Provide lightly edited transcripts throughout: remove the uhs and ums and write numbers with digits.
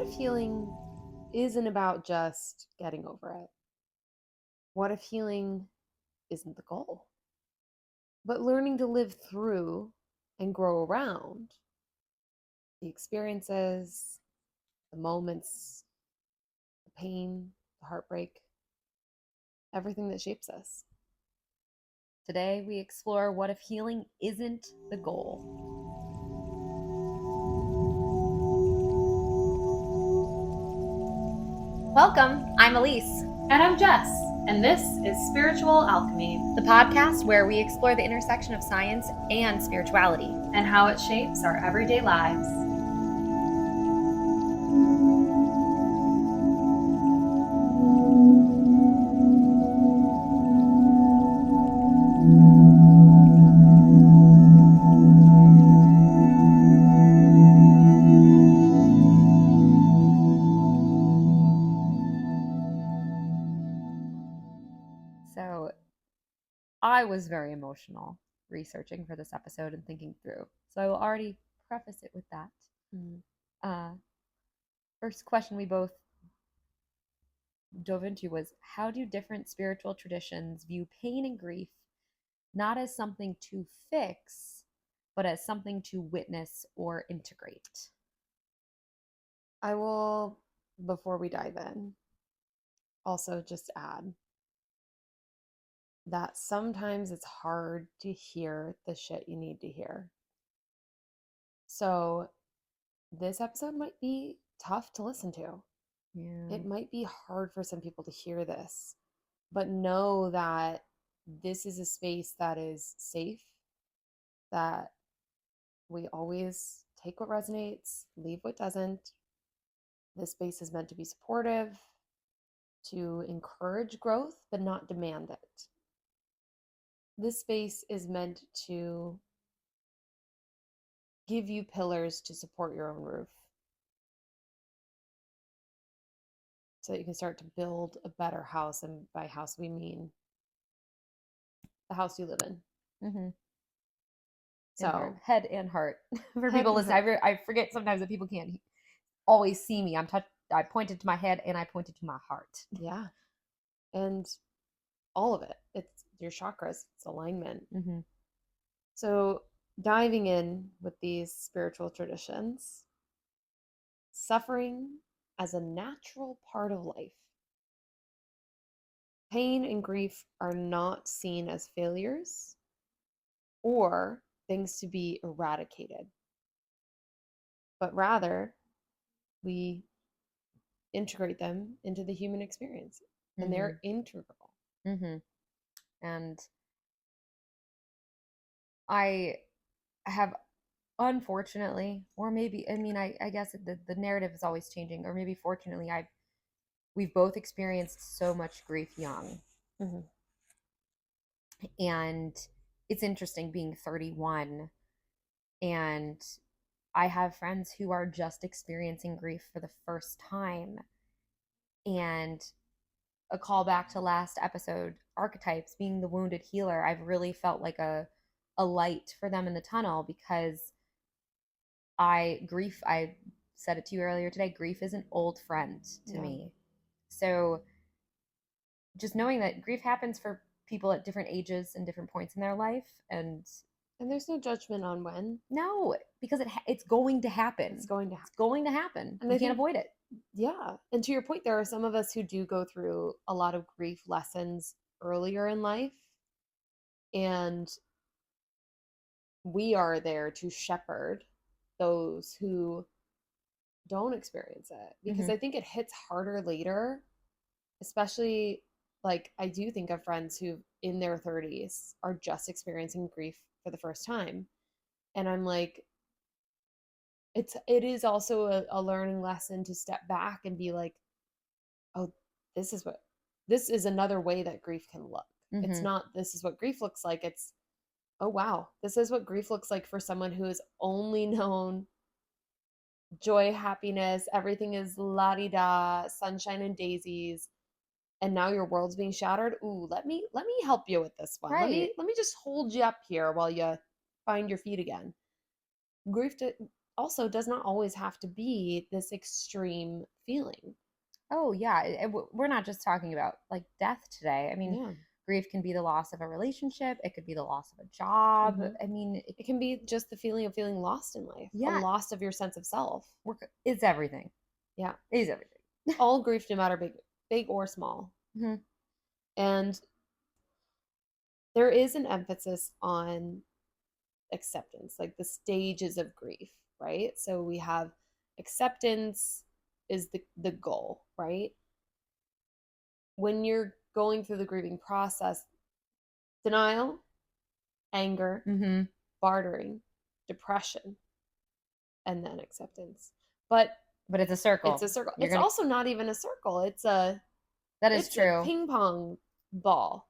What if healing isn't about just getting over it? What if healing isn't the goal, but learning to live through and grow around the experiences, the moments, the pain, the heartbreak, everything that shapes us? Today, we explore what if healing isn't the goal. Welcome, I'm Elise. And I'm Jess, and this is Spiritual Alchemy, the podcast where we explore the intersection of science and spirituality and how it shapes our everyday lives. So I was very emotional researching for this episode and thinking through. So I will already preface it with that. First question we both dove into was, how do different spiritual traditions view pain and grief not as something to fix, but as something to witness or integrate? I will, before we dive in, also just add that sometimes it's hard to hear the shit you need to hear. So this episode might be tough to listen to. Yeah. It might be hard for some people to hear this, but know that this is a space that is safe, that we always take what resonates, leave what doesn't. This space is meant to be supportive, to encourage growth, but not demand it. This space is meant to give you pillars to support your own roof, so that you can start to build a better house. And by house, we mean the house you live in. Mm-hmm. So head and heart for people listening. I forget sometimes that people can't always see me. I pointed to my head and I pointed to my heart. Yeah. And all of it. It's your chakras. It's alignment. Mm-hmm. So diving in with these spiritual traditions, suffering as a natural part of life. Pain and grief are not seen as failures or things to be eradicated, but rather we integrate them into the human experience, and they're integral. Mm-hmm. And I have, unfortunately, or maybe, I guess the narrative is always changing, or maybe fortunately, we've both experienced so much grief young. Mm-hmm. And it's interesting being 31, and I have friends who are just experiencing grief for the first time. And a callback to last episode, archetypes being the wounded healer, I've really felt like a light for them in the tunnel, because I said it to you earlier today, grief is an old friend to me. So just knowing that grief happens for people at different ages and different points in their life, and there's no judgment on when. No, because it's going to happen. It's going to happen. And you can't avoid it. Yeah. And to your point, there are some of us who do go through a lot of grief lessons earlier in life, and we are there to shepherd those who don't experience it, because I think it hits harder later, especially, like, I do think of friends who in their 30s are just experiencing grief for the first time, and I'm like, it is also a learning lesson to step back and be like, oh, this is another way that grief can look. Mm-hmm. It's not, this is what grief looks like. It's, oh wow, this is what grief looks like for someone who has only known joy, happiness, everything is la-di-da, sunshine and daisies, and now your world's being shattered. Ooh, let me help you with this one. Right. Let me just hold you up here while you find your feet again. Grief also does not always have to be this extreme feeling. Oh, yeah. We're not just talking about like death today. I mean, Yeah. grief can be the loss of a relationship, it could be the loss of a job. Hmm. I mean, It can be just the feeling of feeling lost in life, a yeah, loss of your sense of self. it's everything. Yeah. It's everything. All grief, no matter big or small. Mhm. And there is an emphasis on acceptance, like the stages of grief, right? So we have acceptance is the goal, right? When you're going through the grieving process, denial, anger, Mhm. bartering, depression, and then acceptance. But But it's a it's a circle. circle. You're It's gonna. also not even a circle. That is It's a true. ping pong ball.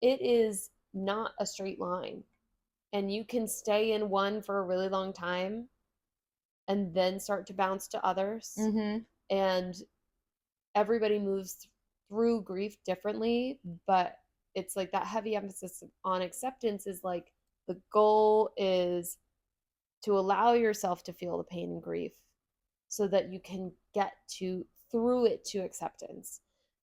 It is not a straight line. And you can stay in one for a really long time and then start to bounce to others. Mhm. And everybody moves through grief differently, but it's like that heavy emphasis on acceptance is like the goal is to allow yourself to feel the pain and grief so that you can get to through it to acceptance.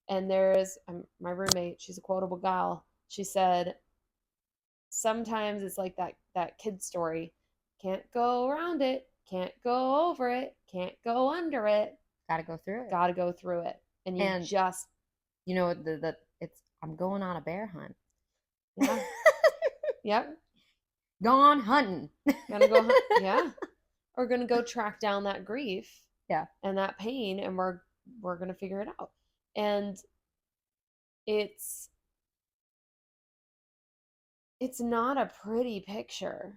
And there's my roommate, she's a quotable gal. She said sometimes it's like that kid story, can't go around it, can't go over it, can't go under it, Gotta go through it. got to go through it. And you And just you know the it's I'm going on a bear hunt. yeah. Yep. Gone hunting. Gonna go hunt. Yeah. We're gonna go track down that grief Yeah. and that pain, and we're gonna figure it out. And it's it's not a pretty picture.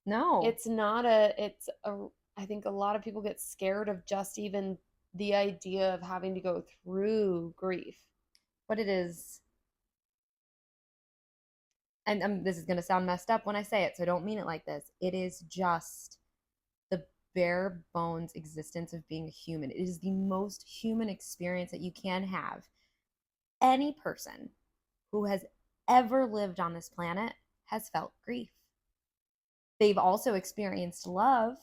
No. It's not a it's a I think a lot of people get scared of just even the idea of having to go through grief. But it is, and this is going to sound messed up when I say it, so I don't mean it like this. It is just the bare bones existence of being a human. It is the most human experience that you can have. Any person who has ever lived on this planet has felt grief. They've also experienced love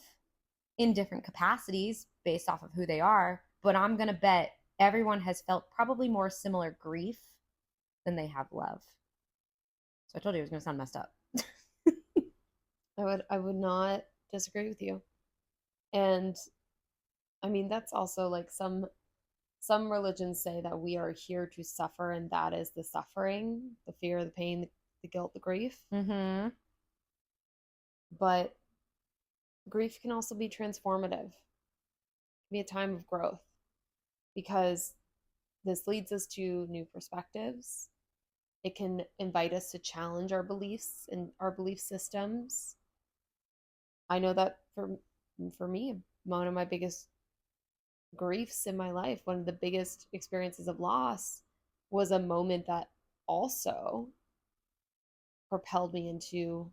in different capacities based off of who they are, but I'm going to bet everyone has felt probably more similar grief than they have love. So I told you it was going to sound messed up. I would not disagree with you. And I mean that's also like some religions say that we are here to suffer and that is the suffering, the fear, the pain, the guilt, the grief. Mm-hmm. But grief can also be transformative, be a time of growth because this leads us to new perspectives. It can invite us to challenge our beliefs and our belief systems. I know that for me, one of my biggest griefs in my life, one of the biggest experiences of loss was a moment that also propelled me into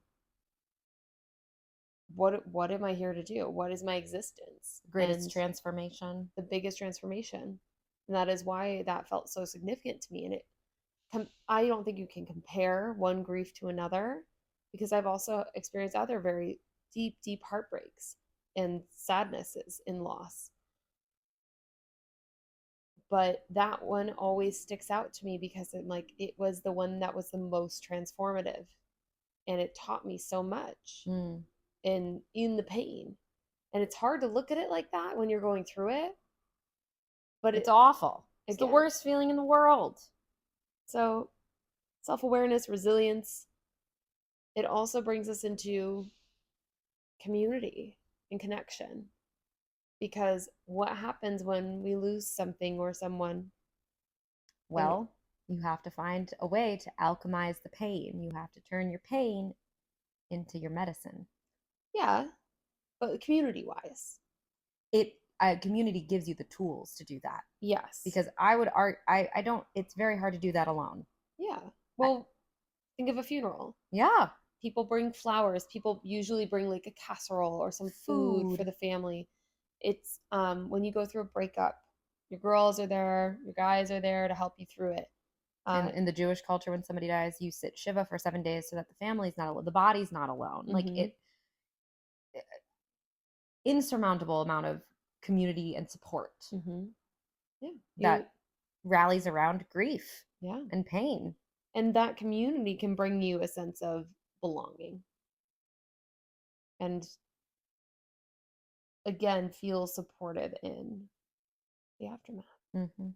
what am I here to do? What is my existence? Greatest And transformation. the biggest transformation. And that is why that felt so significant to me. And I don't think you can compare one grief to another because I've also experienced other very deep heartbreaks and sadnesses in loss. But that one always sticks out to me because it was the one that was the most transformative and it taught me so much Mm. in the pain. And it's hard to look at it like that when you're going through it, but It's awful. It's the again, worst feeling in the world. so self-awareness, resilience, it also brings us into community and connection because what happens when we lose something or someone when Well, you have to find a way to alchemize the pain. You have to turn your pain into your medicine. yeah, but community wise, It a community gives you the tools to do that yes, because I would art I don't it's very hard to do that alone. yeah. I, Well, think of a funeral. yeah, People bring flowers. People usually bring like a casserole or some food for food. the family. It's when you go through a breakup, your girls are there, your guys are there to help you through it. And in the Jewish culture, when somebody dies, you sit shiva for 7 days so that the family's not alone, the body's not alone. Like Mm-hmm. it insurmountable amount of community and support Yeah. that rallies around grief Yeah. and pain. And that community can bring you a sense of belonging. And again, feel supported in the aftermath. Mm-hmm.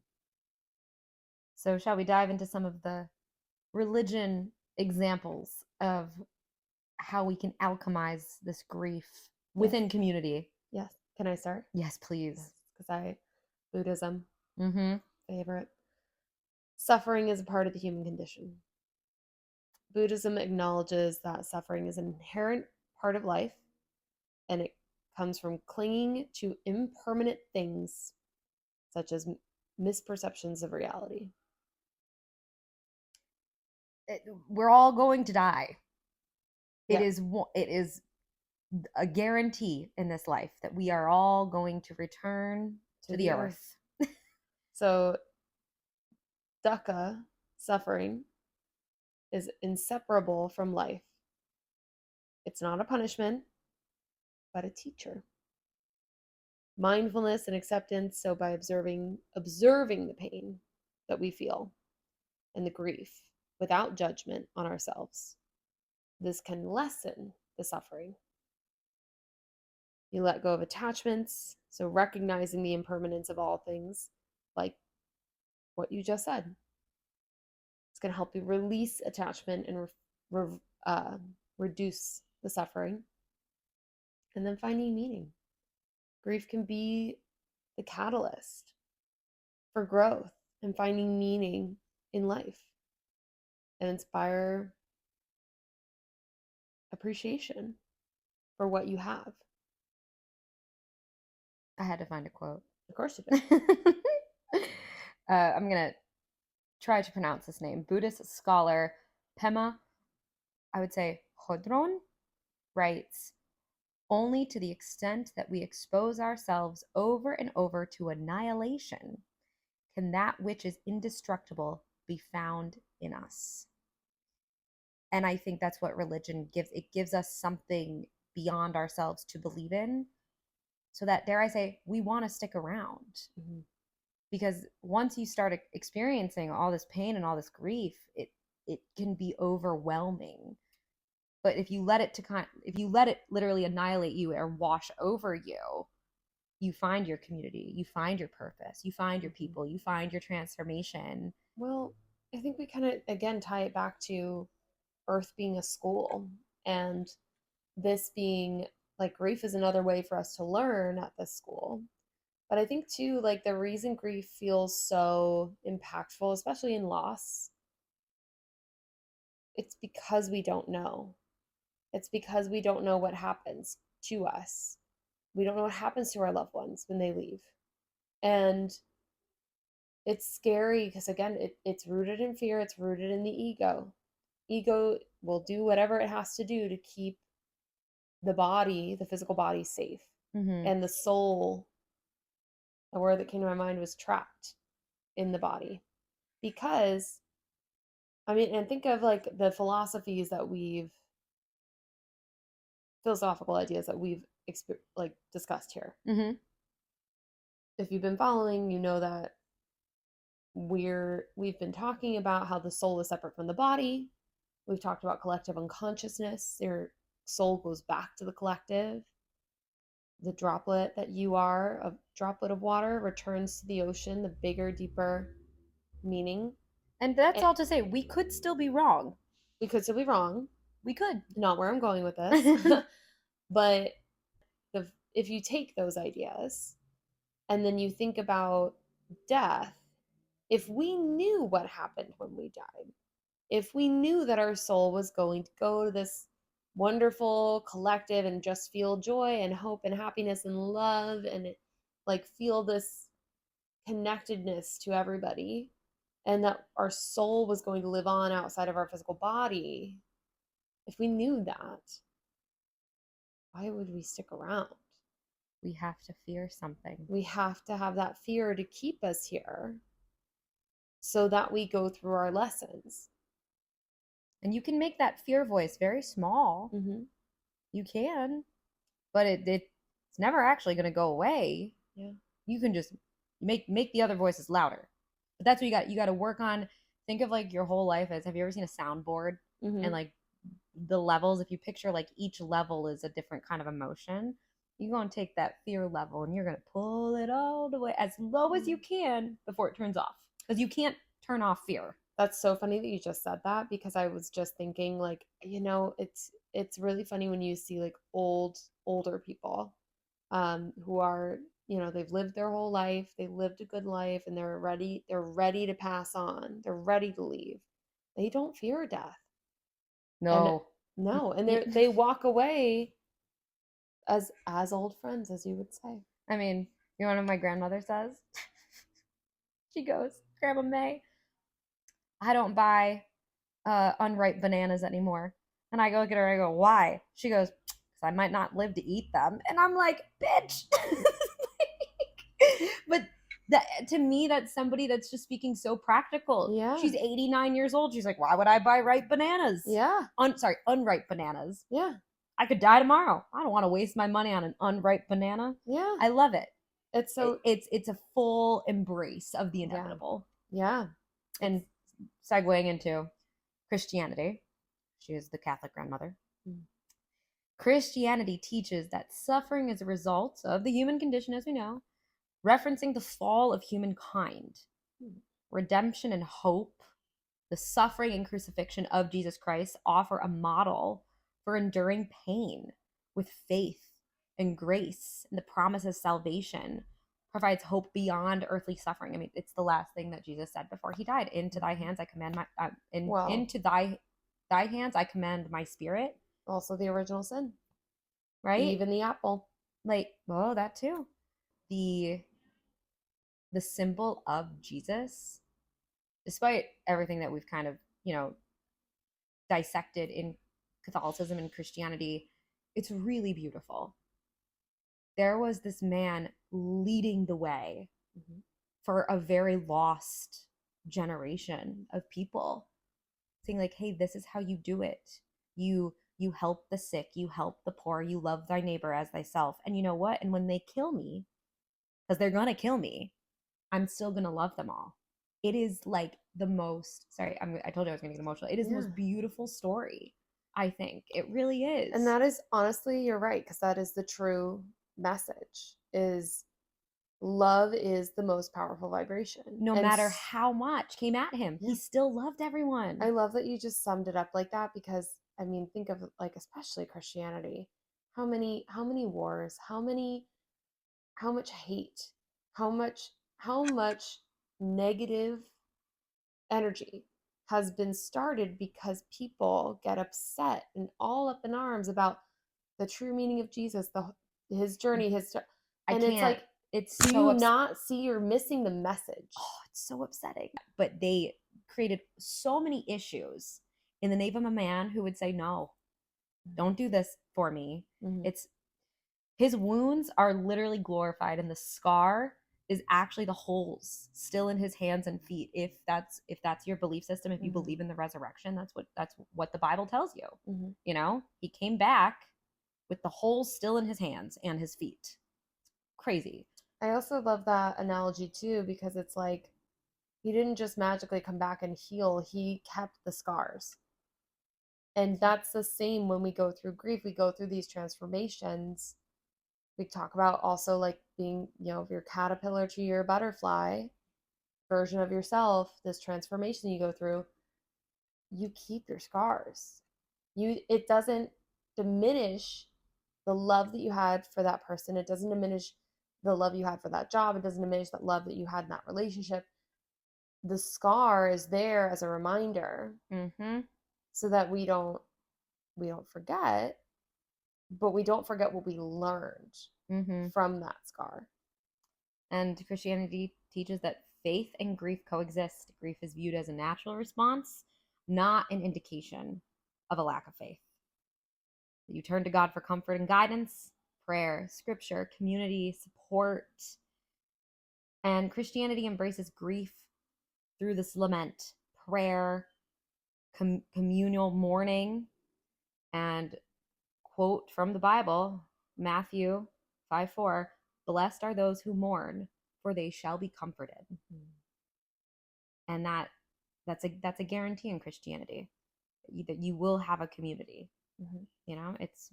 So, shall we dive into some of the religion examples of how we can alchemize this grief within community? Yes. Can I start? Yes, please. Yes, because Buddhism, Mm-hmm. favorite. Suffering is a part of the human condition. Buddhism acknowledges that suffering is an inherent part of life, and it comes from clinging to impermanent things such as misperceptions of reality. We're all going to die. Yeah. It is a guarantee in this life that we are all going to return to the earth. So, dukkha, suffering, is inseparable from life. It's not a punishment, but a teacher. Mindfulness and acceptance, so by observing the pain that we feel and the grief without judgment on ourselves, this can lessen the suffering. You let go of attachments, so recognizing the impermanence of all things, like what you just said. It's going to help you release attachment and reduce the suffering. And then finding meaning. Grief can be the catalyst for growth and finding meaning in life and inspire appreciation for what you have. I had to find a quote. Of course you did. I'm going to try to pronounce this name. Buddhist scholar Pema, I would say Chodron, writes, only to the extent that we expose ourselves over and over to annihilation can that which is indestructible be found in us. And I think that's what religion gives. It gives us something beyond ourselves to believe in, so that, dare I say, we want to stick around. Mm-hmm. Because once you start experiencing all this pain and all this grief, it can be overwhelming. But if you let it literally annihilate you or wash over you, you find your community, you find your purpose, you find your people, you find your transformation. Well, I think we kind of again tie it back to Earth being a school, and this being like grief is another way for us to learn at this school. But I think too, like the reason grief feels so impactful, especially in loss, it's because we don't know. It's because we don't know what happens to us. We don't know what happens to our loved ones when they leave. And it's scary because, again, it's rooted in fear, it's rooted in the ego. Ego will do whatever it has to do to keep the body, the physical body, safe. Mm-hmm. And the soul, a word that came to my mind was trapped in the body. Because, I mean, and think of like the philosophies that philosophical ideas that we've discussed here. Mm-hmm. If you've been following, you know that we've been talking about how the soul is separate from the body. We've talked about collective unconsciousness. Your soul goes back to the collective. The droplet that you are, a droplet of water, returns to the ocean, the bigger, deeper meaning. And that's all to say, we could still be wrong. We could still be wrong. We could. Not where I'm going with this. But if you take those ideas and then you think about death, if we knew what happened when we died, if we knew that our soul was going to go to this wonderful collective and just feel joy and hope and happiness and love and like feel this connectedness to everybody, and that our soul was going to live on outside of our physical body, if we knew that, why would we stick around? We have to fear something. We have to have that fear to keep us here so that we go through our lessons. And you can make that fear voice very small. Mm-hmm. You can, but it it's never actually going to go away. Yeah. You can just make the other voices louder. But that's what you got to work on. Think of like your whole life as, have you ever seen a soundboard? Mm-hmm. And like the levels, if you picture like each level is a different kind of emotion, you're going to take that fear level and you're going to pull it all the way as low as you can before it turns off, because you can't turn off fear. That's so funny that you just said that, because I was just thinking, like, it's really funny when you see like older people who are, they've lived their whole life, they lived a good life, and they're ready to pass on, they're ready to leave. They don't fear death. And No. no, and they walk away as old friends, as you would say. I mean, you know what my grandmother says? She goes, Grandma May, I don't buy unripe bananas anymore. And I go look at her, I go, why? She goes, because I might not live to eat them. And I'm like, bitch. But that, to me, that's somebody that's just speaking so practical. Yeah. She's 89 years old. She's like, why would I buy ripe bananas? Yeah. Unripe bananas. Yeah. I could die tomorrow. I don't want to waste my money on an unripe banana. Yeah. I love it. It's so it's a full embrace of the inevitable. Yeah. And segueing into Christianity, she is the Catholic grandmother. Christianity teaches that suffering is a result of the human condition, as we know, referencing the fall of humankind. Redemption and hope, the suffering and crucifixion of Jesus Christ offer a model for enduring pain with faith and grace, and the promise of salvation provides hope beyond earthly suffering. I mean, it's the last thing that Jesus said before he died. Into thy hands I commend my into thy hands I commend my spirit. Also the original sin, right? Even the apple. Like, well, that too. The symbol of Jesus, despite everything that we've kind of, dissected in Catholicism and Christianity, it's really beautiful. There was this man leading the way for a very lost generation of people, saying like, hey, this is how you do it. You help the sick, you help the poor, you love thy neighbor as thyself. And you know what? And when they kill me, because they're gonna kill me, I'm still gonna love them all. It is like the most, sorry, I told you I was gonna get emotional. It is the most beautiful story, I think. It really is. And that is, honestly, you're right, because that is the true message, is love is the most powerful vibration. No matter how much came at him, he still loved everyone. I love that you just summed it up like that, because I mean, think of like, especially Christianity, how many wars, how much hate, how much negative energy has been started because people get upset and all up in arms about the true meaning of Jesus, his journey, it's like, it's do so you not see you're missing the message? Oh, it's so upsetting. But they created so many issues in the name of a man who would say, no, don't do this for me. It's his wounds are literally glorified, and the scar is actually the holes still in his hands and feet. If that's your belief system, if you believe in the resurrection, that's what the Bible tells you. He came back with the holes still in his hands and his feet. Crazy. I also love that analogy too, because it's like, he didn't just magically come back and heal, he kept the scars. And that's the same when we go through grief. We go through these transformations. We talk about also like being, your caterpillar to your butterfly version of yourself, this transformation you go through, you keep your scars. It doesn't diminish the love that you had for that person. It doesn't diminish the love you had for that job. It doesn't diminish that love that you had in that relationship. The scar is there as a reminder, so that we don't forget, but we don't forget what we learned from that scar. And Christianity teaches that faith and grief coexist. Grief is viewed as a natural response, not an indication of a lack of faith. You turn to God for comfort and guidance, prayer, scripture, community, support. And Christianity embraces grief through this lament, prayer, communal mourning, and quote from the Bible, Matthew 5:4, blessed are those who mourn, for they shall be comforted. And that's a guarantee in Christianity that you will have a community. It's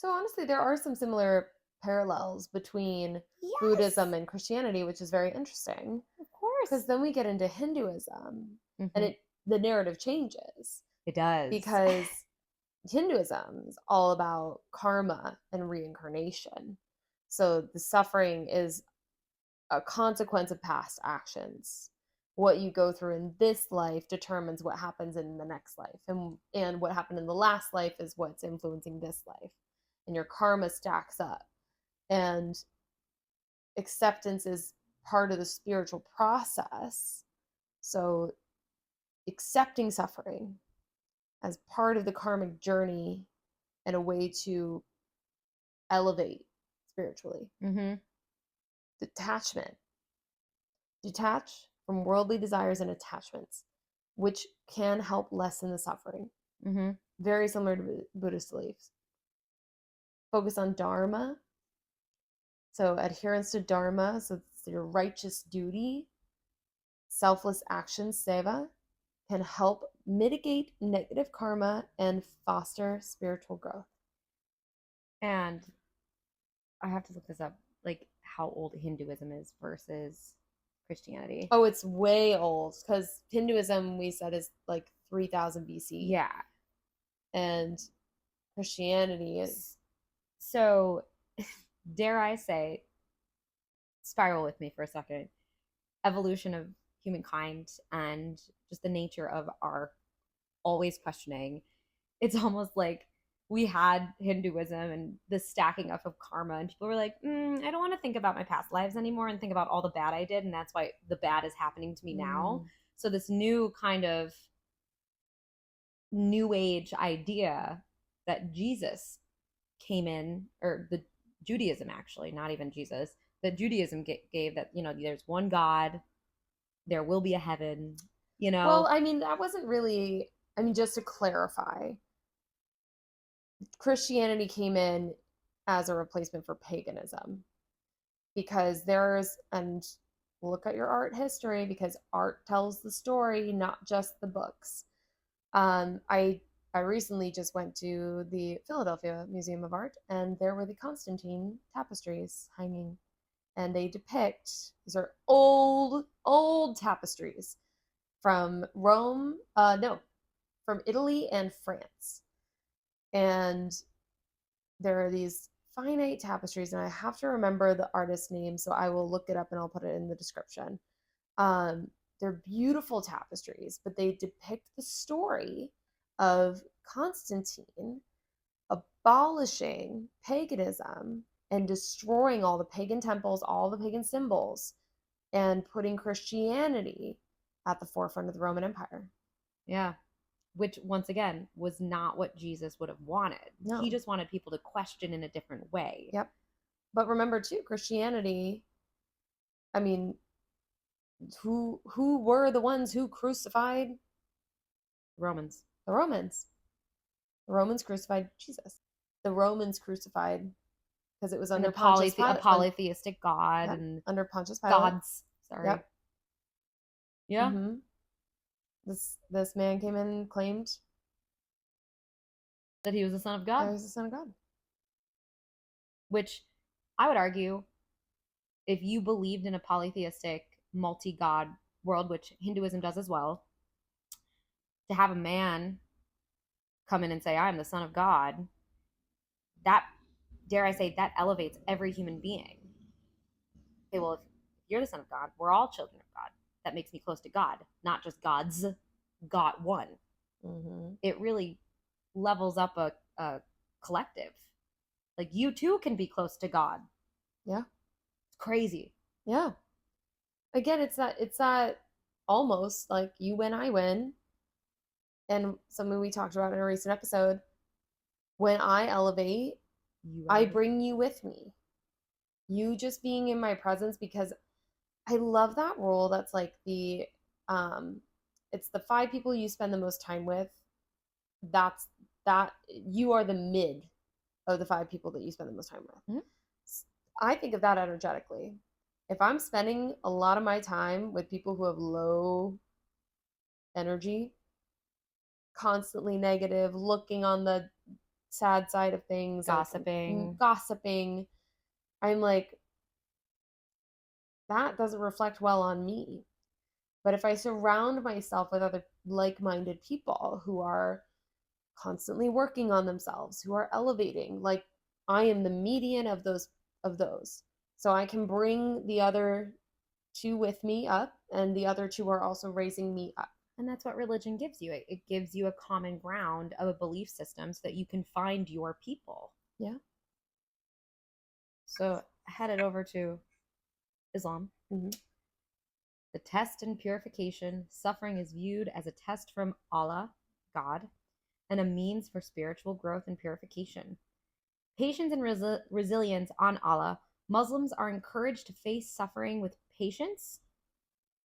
So honestly, there are some similar parallels between Buddhism and Christianity, which is very interesting. Of course. Because then we get into Hinduism, Mhm. and the narrative changes. It does. Because Hinduism is all about karma and reincarnation. So the suffering is a consequence of past actions. What you go through in this life determines what happens in the next life. And what happened in the last life is what's influencing this life. And your karma stacks up. And acceptance is part of the spiritual process. So accepting suffering as part of the karmic journey and a way to elevate spiritually. Detachment. Detach from worldly desires and attachments, which can help lessen the suffering. Very similar to Buddhist beliefs. Focus on Dharma. So adherence to Dharma, so it's your righteous duty. Selfless action, seva, can help mitigate negative karma and foster spiritual growth. And I have to look this up, like how old Hinduism is versus Christianity. Oh, it's way old, because Hinduism, we said, is like 3000 BC. Yeah. And Christianity is... So, dare I say, spiral with me for a second, evolution of humankind and just the nature of our always questioning. It's almost like we had Hinduism and the stacking up of karma, and people were like, I don't want to think about my past lives anymore and think about all the bad I did, and that's why the bad is happening to me now. So this new kind of new age idea that Jesus came in, or the Judaism, actually, not even Jesus, that Judaism gave, that there's one God, there will be a heaven. Well, I mean, that wasn't really... I mean, just to clarify, Christianity came in as a replacement for paganism, because and look at your art history, because art tells the story, not just the books. I recently just went to the Philadelphia Museum of Art, and there were the Constantine tapestries hanging, and they depict... these are old tapestries from Rome, no, from Italy and France. And there are these finite tapestries, and I have to remember the artist's name, so I will look it up and I'll put it in the description. They're beautiful tapestries, but they depict the story of Constantine abolishing paganism and destroying all the pagan temples, all the pagan symbols, and putting Christianity at the forefront of the Roman Empire. Yeah. Which, once again, was not what Jesus would have wanted. No. He just wanted people to question in a different way. Yep. But remember, too, Christianity, I mean, who were the ones who crucified? Romans. The Romans. The Romans crucified Jesus. The Romans crucified, because it was under Pontius Pilate. A polytheistic God. Yep. And under Pontius Pilate. Gods. Sorry. Yep. Yeah. This man came in and claimed that he was the Son of God. He was the Son of God. Which I would argue, if you believed in a polytheistic, multi-god world, which Hinduism does as well, to have a man come in and say, I'm the Son of God, that, dare I say, that elevates every human being. Okay, well, if you're the Son of God, we're all children of God. That makes me close to God, not just God's, God one. It really levels up a collective. Like, you too can be close to God. Yeah. It's crazy. Yeah. Again, it's that almost like you win, I win. And something we talked about in a recent episode. When I elevate, I bring you with me. You just being in my presence, because I love that rule. That's like it's the 5 people you spend the most time with. That you are the mid of the 5 people that you spend the most time with. I think of that energetically. If I'm spending a lot of my time with people who have low energy, constantly negative, looking on the sad side of things, like Gossiping. gossiping, I'm like, that doesn't reflect well on me. But if I surround myself with other like minded people who are constantly working on themselves, who are elevating, like I am the median of those. So I can bring the other two with me up, and the other two are also raising me up. And that's what religion gives you. It gives you a common ground of a belief system so that you can find your people. Yeah. So headed over to Islam. Mm-hmm. The test in purification, suffering is viewed as a test from Allah, God, and a means for spiritual growth and purification. Patience and resilience on Allah. Muslims are encouraged to face suffering with patience.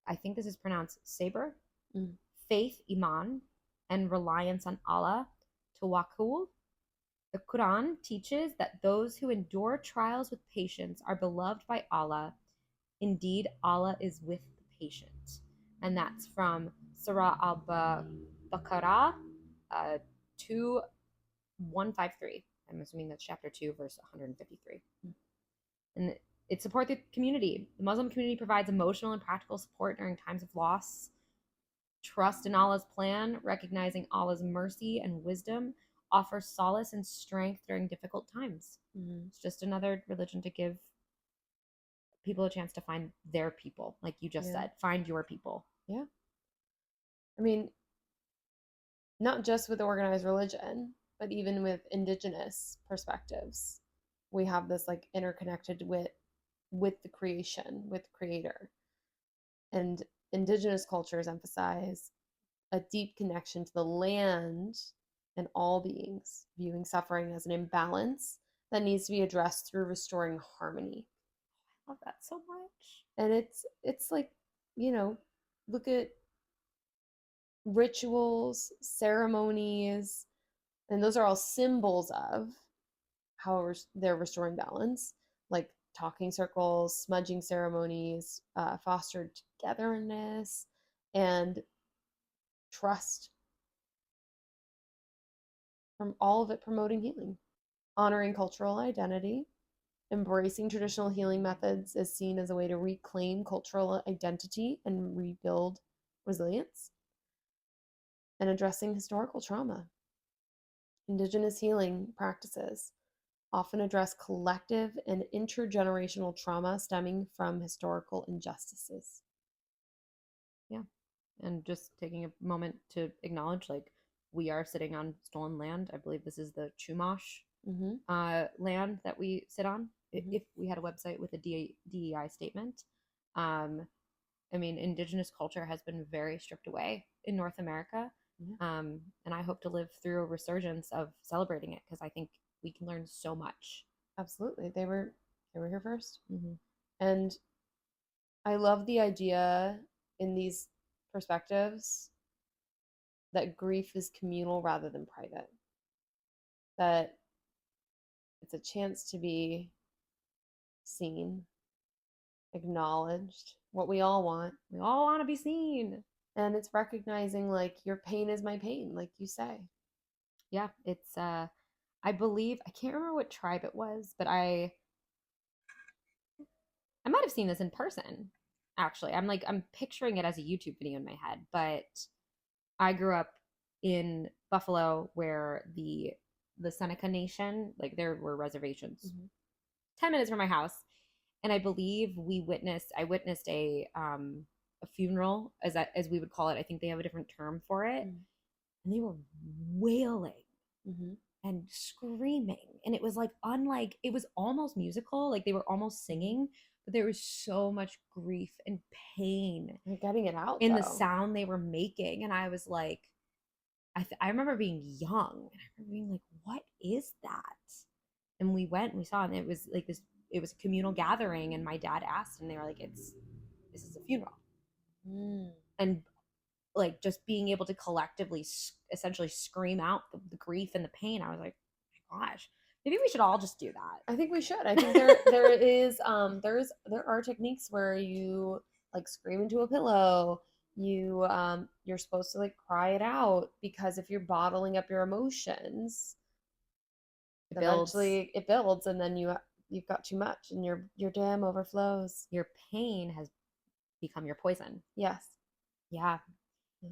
I think this is pronounced sabr. Faith, iman, and reliance on Allah, tawakkul. The Quran teaches that those who endure trials with patience are beloved by Allah. Indeed, Allah is with the patient. And that's from Surah Al-Baqarah 2153. I'm assuming that's chapter 2, verse 153. And it supports the community. The Muslim community provides emotional and practical support during times of loss. Trust in Allah's plan, recognizing Allah's mercy and wisdom, offers solace and strength during difficult times. It's just another religion to give people a chance to find their people, like you just said. Find your people. Yeah. I mean, not just with organized religion, but even with indigenous perspectives, we have this like interconnected with the creation, with the creator. And indigenous cultures emphasize a deep connection to the land and all beings, viewing suffering as an imbalance that needs to be addressed through restoring harmony. I love that so much. And it's like, look at rituals, ceremonies, and those are all symbols of how they're restoring balance, like talking circles, smudging ceremonies, fostered togetherness and trust, from all of it promoting healing. Honoring cultural identity, embracing traditional healing methods is seen as a way to reclaim cultural identity and rebuild resilience. And addressing historical trauma. Indigenous healing practices often address collective and intergenerational trauma stemming from historical injustices. Yeah. And just taking a moment to acknowledge, like, we are sitting on stolen land. I believe this is the Chumash land that we sit on. If we had a website with a DEI statement, I mean, indigenous culture has been very stripped away in North America. And I hope to live through a resurgence of celebrating it, because I think we can learn so much. Absolutely. They were here first. And I love the idea in these perspectives that grief is communal rather than private. That it's a chance to be seen, acknowledged, what we all want. We all want to be seen. And it's recognizing, like, your pain is my pain, like you say. Yeah, it's I believe, I can't remember what tribe it was, but I might have seen this in person. Actually, I'm picturing it as a YouTube video in my head, but I grew up in Buffalo, where the Seneca Nation, like, there were reservations 10 minutes from my house, and I believe I witnessed a funeral, as we would call it. I think they have a different term for it. And they were wailing and screaming, and it was like, unlike, it was almost musical, like they were almost singing, but there was so much grief and pain. They're getting it out in though. The sound they were making. And I was like, I remember being young, and I remember being like, what is that? And we went and we saw, and it was like this, it was a communal gathering, and my dad asked, and they were like, this is a funeral. And like, just being able to collectively essentially scream out the grief and the pain, I was like, oh my gosh. Maybe we should all just do that. I think we should. I think there are techniques where you like scream into a pillow. You're supposed to like cry it out, because if you're bottling up your emotions, It builds. eventually it builds, and then you've got too much, and your dam overflows. Your pain has become your poison. Yes. Yeah. Yeah.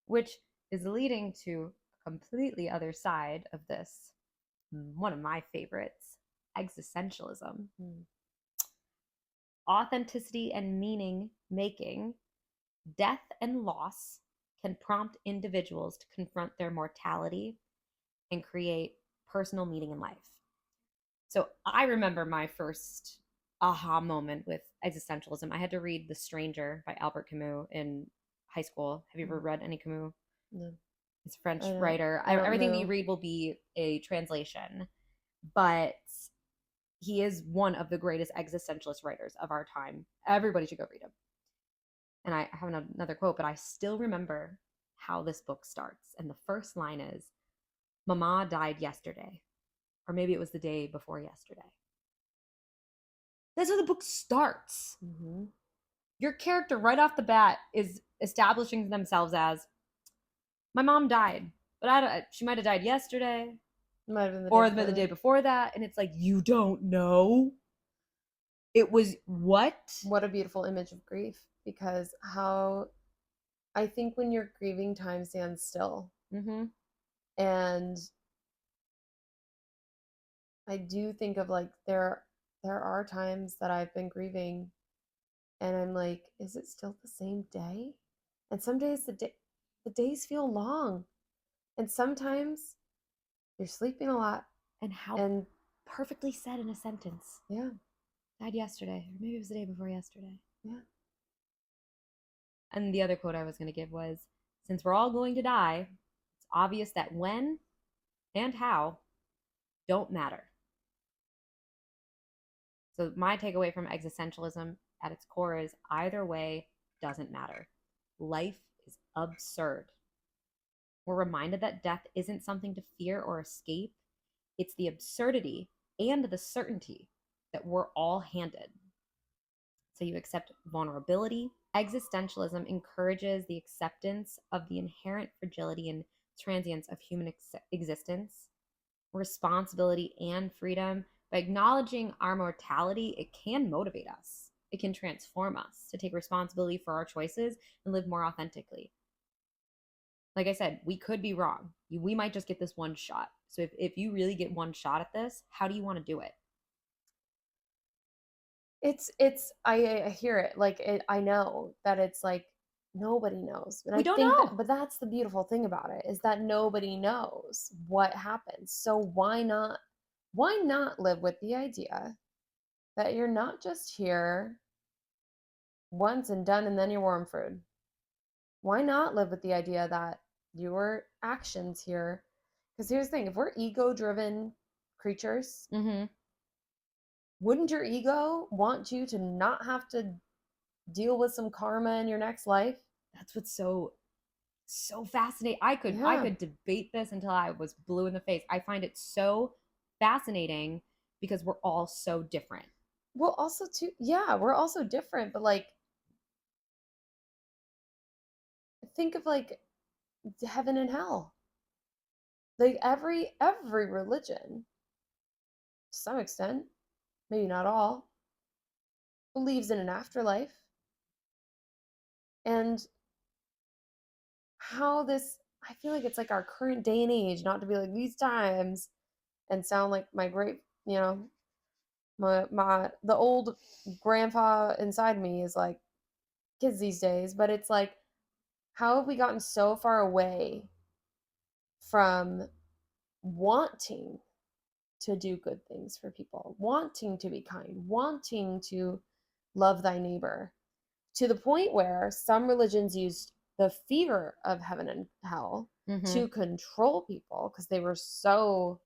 Which is leading to a completely other side of this. One of my favorites, existentialism. Authenticity and meaning making, death and loss can prompt individuals to confront their mortality and create personal meaning in life. So I remember my first aha moment with existentialism. I had to read The Stranger by Albert Camus in high school. Have you ever read any Camus? No. He's a French I don't- writer. I don't Everything that you know. read will be a translation, but he is one of the greatest existentialist writers of our time. Everybody should go read him. And I have another quote, but I still remember how this book starts. And the first line is, Mama died yesterday. Or maybe it was the day before yesterday. That's how the book starts. Mm-hmm. Your character right off the bat is establishing themselves as, my mom died, but she might have died yesterday, Might have been or the day before that. And it's like, you don't know. It was what? What a beautiful image of grief, because I think when you're grieving, time stands still. Mm-hmm. And I do think of like there are times that I've been grieving and I'm like, is it still the same day? And some days the days feel long. And sometimes you're sleeping a lot. And how And perfectly said in a sentence. yeah. Died yesterday, or maybe it was the day before yesterday. Yeah. And the other quote I was going to give was, since we're all going to die, it's obvious that when and how don't matter. So my takeaway from existentialism at its core is either way doesn't matter. Life is absurd. We're reminded that death isn't something to fear or escape. It's the absurdity and the certainty that we're all handed. So you accept vulnerability. Existentialism encourages the acceptance of the inherent fragility and transience of human existence, responsibility, and freedom. By acknowledging our mortality, it can motivate us. It can transform us to take responsibility for our choices and live more authentically. Like I said, we could be wrong. We might just get this one shot. So if you really get one shot at this, how do you want to do it? I hear it. Like I know that it's like nobody knows. But We I don't think know. but that's the beautiful thing about it, is that nobody knows what happens. So why not live with the idea that you're not just here once and done and then you're warm food? Why not live with the idea that your actions here, because here's the thing, if we're ego driven creatures, Mm-hmm. wouldn't your ego want you to not have to deal with some karma in your next life? That's what's so fascinating. I could debate this until I was blue in the face. I find it so fascinating because we're all so different. Well, also too, yeah, we're also different, but like think of like heaven and hell. Like every religion, to some extent, maybe not all, believes in an afterlife. And how this, I feel like it's like our current day and age, not to be like these times and sound like my great, the old grandpa inside me is like kids these days, but it's like, how have we gotten so far away from wanting to do good things for people, wanting to be kind, wanting to love thy neighbor, to the point where some religions used the fear of heaven and hell to control people because they were so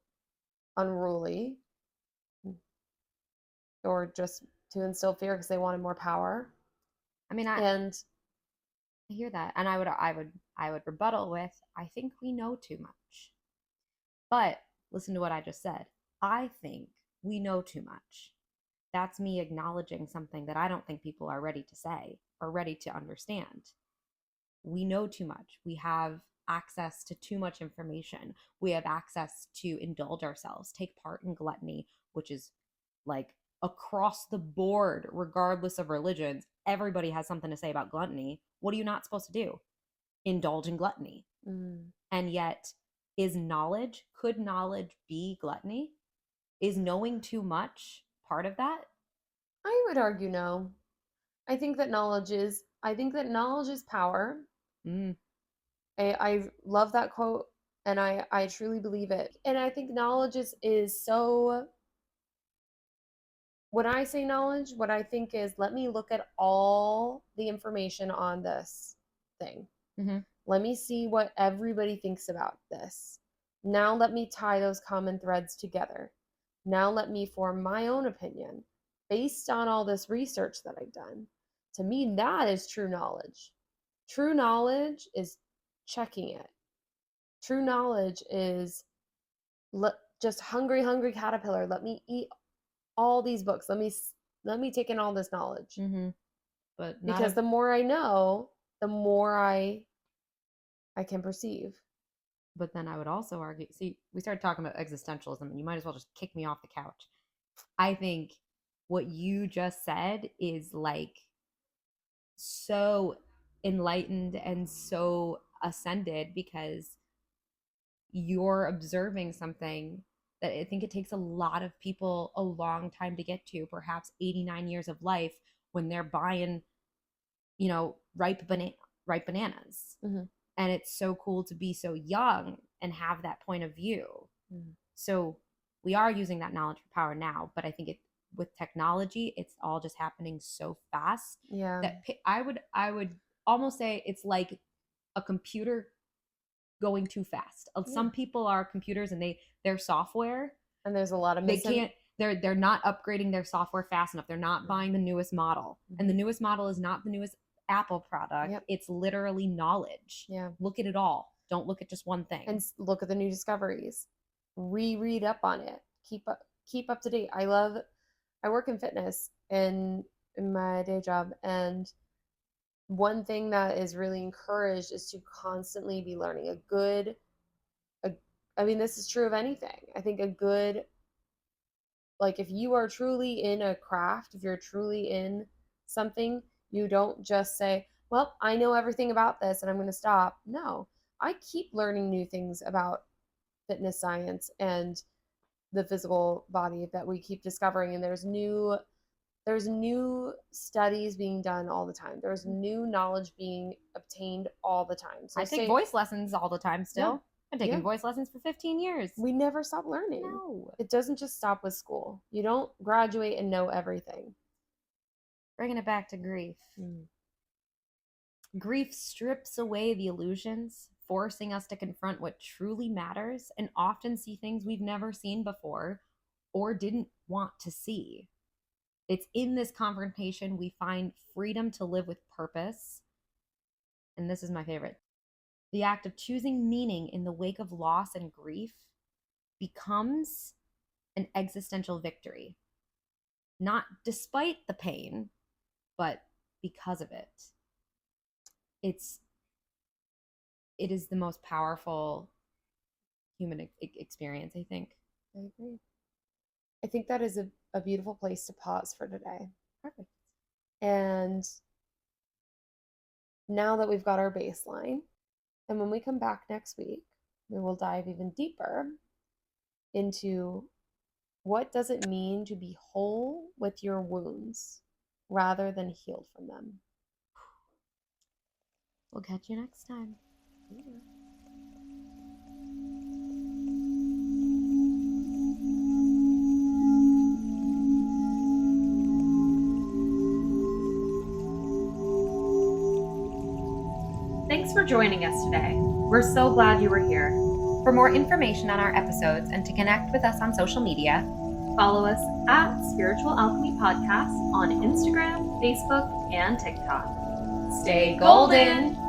unruly, or just to instill fear because they wanted more power. I mean, And I hear that, and I would rebuttal with, I think we know too much. But listen to what I just said. I think we know too much. That's me acknowledging something that I don't think people are ready to say or ready to understand. We know too much. We have access to too much information. We have access to indulge ourselves, take part in gluttony, which is like across the board, regardless of religions. Everybody has something to say about gluttony. What are you not supposed to do? Indulge in gluttony. And yet, could knowledge be gluttony? Is knowing too much part of that? I would argue no. I think that knowledge is power. I love that quote, and I truly believe it. And I think knowledge is so, when I say knowledge, what I think is, let me look at all the information on this thing. Let me see what everybody thinks about this. Now let me tie those common threads together. Now let me form my own opinion based on all this research that I've done. To me, that is true knowledge. True knowledge is checking it. True knowledge is just hungry caterpillar. Let me eat all these books. Let me take in all this knowledge. But because the more I know, the more I can perceive. But then I would also argue, see, we started talking about existentialism, and you might as well just kick me off the couch. I think what you just said is like so enlightened and so ascended, because you're observing something that I think it takes a lot of people a long time to get to, perhaps 89 years of life, when they're buying, ripe bananas. And it's so cool to be so young and have that point of view. So we are using that knowledge for power now, but I think with technology, it's all just happening so fast that I would almost say it's like a computer going too fast. Some people are computers and their software, and there's a lot of they're not upgrading their software fast enough. They're not buying the newest model, and the newest model is not the newest Apple product. It's literally knowledge. Look at it all. Don't look at just one thing. And look at the new discoveries. Read up on it. Keep up to date. I work in fitness in my day job, and one thing that is really encouraged is to constantly be learning. This is true of anything. I think if you are truly in a craft, if you're truly in something, you don't just say, well, I know everything about this and I'm going to stop. No, I keep learning new things about fitness science and the physical body that we keep discovering. And there's new studies being done all the time. There's new knowledge being obtained all the time. So I take voice lessons all the time still. I've taken voice lessons for 15 years. We never stop learning. No. It doesn't just stop with school. You don't graduate and know everything. Bringing it back to grief. Grief strips away the illusions, forcing us to confront what truly matters and often see things we've never seen before or didn't want to see. It's in this confrontation we find freedom to live with purpose. And this is my favorite. The act of choosing meaning in the wake of loss and grief becomes an existential victory. Not despite the pain, but because of it. It is the most powerful human experience, I think. I agree. I think that is a beautiful place to pause for today. Perfect. And now that we've got our baseline, and when we come back next week, we will dive even deeper into what does it mean to be whole with your wounds rather than healed from them. We'll catch you next time. Yeah. Thanks for joining us today. We're so glad you were here. For more information on our episodes and to connect with us on social media, follow us at Spiritual Alchemy Podcast on Instagram, Facebook, and TikTok. Stay golden!